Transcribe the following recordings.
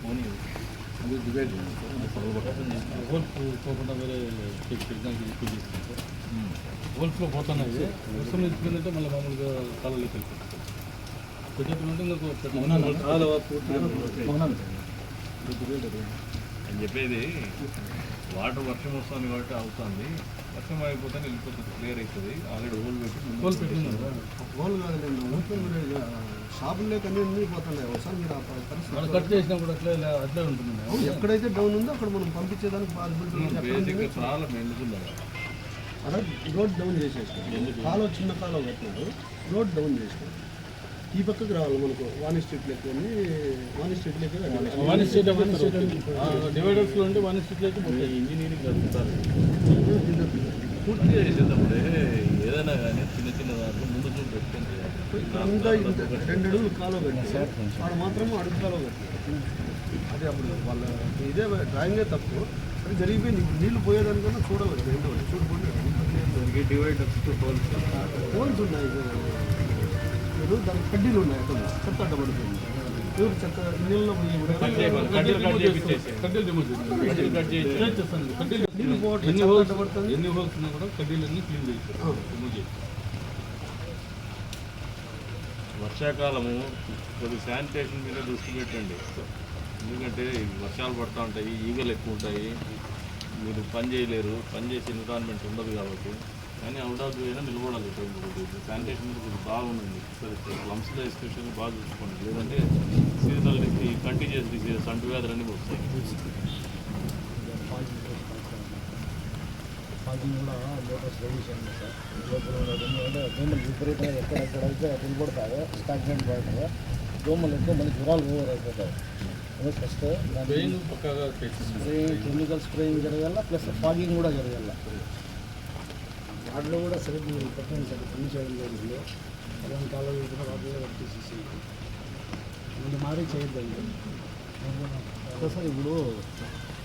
అది divide whole పోకుండా వేరే హోల్స్ పోతున్నాయి. వర్షం ఇచ్చిందంటే మళ్ళీ మామూలుగా కాలంలో అని చెప్పేది వాటర్ వర్షం వస్తుంది కాబట్టి అవుతుంది. వర్షం అయిపోతే వెళ్ళిపోతుంది, క్లియర్ అవుతుంది. ఆల్రెడీ హోల్ పెట్టింది. హోల్ కాదు షాపుల్లో అన్నీ పోతున్నాయి. ఒకసారి మీరు కట్ చేసినా కూడా అట్లే ఉంటుంది. ఎక్కడైతే డౌన్ ఉందో అక్కడ మనం పంపించేదానికి బేసిక్గా చాలా మెండుతుంది. అలా రోడ్ డౌన్ చేసేసారు. కాలువ చిన్న కాలువ పెట్టినారు, రోడ్ డౌన్ చేసినారు. ఈ పక్కకు రావాలి మనకు వాణి స్ట్రీట్లోకి వెళ్ళి వాణి స్ట్రీట్లోకి డివైడర్స్లో ఉంటే వాణి స్ట్రీట్లోకి ఇంజనీరింగ్ జరుగుతారు. పూర్తి చేసేటప్పుడే ఏదైనా కానీ చిన్న చిన్న దాంట్లో ముందు చూపు పెట్టుకుంటే ఇంకా 2 అడుగులు కాలువ పెట్టారు. వాడు మాత్రం అడుగు కాలువ పెట్టారు. అదే అప్పుడు వాళ్ళ ఇదే డ్రాయింగే తప్పు. అది జరిగిపోయి నీళ్ళు పోయేదానికన్నా చూడాలి. చూడకుండా డివైడర్స్ హోల్స్ ఉన్నాయి. మీరు దానికి కడ్డీలు ఉన్నాయి. అక్కడ చెత్త అడ్డపడుతుంది. ఎవరు చెత్త నీళ్ళలో ఎన్ని హోల్స్ ఉన్నా కూడా కడ్డీలన్నీ క్లీన్ చేస్తారు. వర్షాకాలము కొద్ది శానిటేషన్ మీద దృష్టి పెట్టండి. ఎందుకంటే వర్షాలు పడుతూ ఉంటాయి, ఈగలు ఎక్కువ ఉంటాయి, మీరు పని చేయలేరు, పని చేసే ఎన్విరాన్మెంట్ ఉండదు. కాబట్టి కానీ అవుట్ ఆఫ్ అయినా నిలబడాలి. శానిటేషన్ మీద కొంచెం బాగుంది. సరే లమ్స్లో ఎస్పెషల్లీ బాగా చూసుకోండి. లేదంటే సీజనల్ ఈ కంటిన్యూస్ డిసీజెస్ అంటువ్యాధులన్నీ వస్తాయి. కూడా లోటస్ రెడీ చేయండి సార్. దోమలు విపరీతంగా ఎక్కడెక్కడైతే నిలబడతాయో స్టాగ్నెంట్ పడతాయో దోమలు ఎక్కువ మనకి జ్వరాలు ఓవర్ అయిపోతాయి. ఫస్ట్ కెమికల్ స్ప్రేయింగ్ జరగాల, ప్లస్ ఫాగింగ్ కూడా జరగాల. వాటిలో కూడా సరే మీరు పెట్టండి సార్. పని చేయడం జరిగింది అలాంటి కాలంలో కూడా వాటి కూడా కట్టేసేసి ముందు మారీ చేయొద్దండి సార్. ఇప్పుడు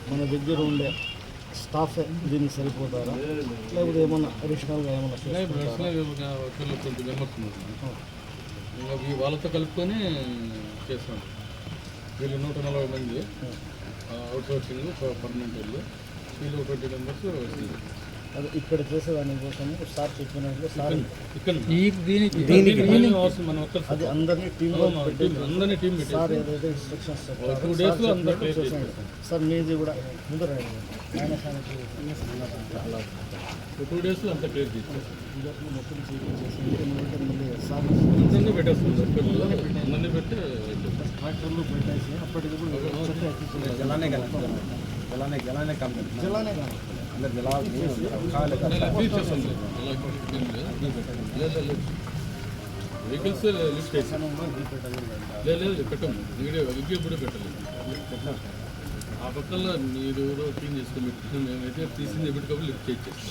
మన దగ్గర ఉండే స్టాఫ్ దీనికి సరిపోతారా, లేకపోతే ఏమన్నా అడిషనల్గా ఏమన్నా వాళ్ళతో కలుపుకొని చేస్తాం. వీళ్ళు 140 మంది అవుట్ సోర్సింగ్ పర్మనెంట్ వాళ్ళు, వీళ్ళు 20 మెంబర్స్. అది ఇక్కడ చేసేదాని కోసం సార్ చెప్పినట్లు సార్ అది అందరినీ టీం సార్ ఏదైతే ఇన్స్ట్రక్షన్స్ 2 డేస్లో సార్ మీది కూడా ముందు రండి. 2 డేస్లో అంతా క్లియర్ చేసి మొత్తం మళ్ళీ సార్ అందరినీ పెట్టేస్తుంది. అందరినీ పెట్టి ట్రాక్టర్లు పెట్టేసి అప్పటికప్పుడు జలానే వెహికల్స్ లిఫ్ట్ చేసాను. లేదు పెట్టము, విగ్గే కూడా పెట్టలేదు. ఆ పక్కన మీరు క్లీన్ చేసుకొని పెట్టి మేమైతే తీసింది ఎప్పటికప్పుడు లిఫ్ట్ చేసేస్తాం.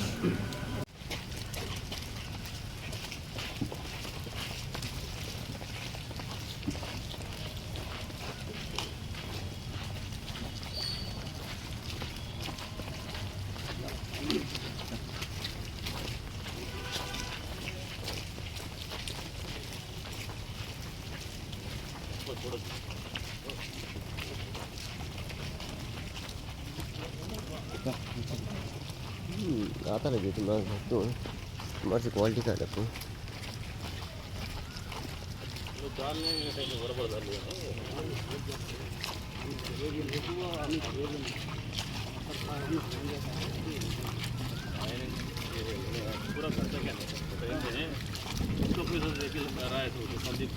आता लगे तो मैं तो हमारे से क्वालिटी का रखूँ पूरा खर्चा क्या नहीं इसको कोई रहा है तो संदीप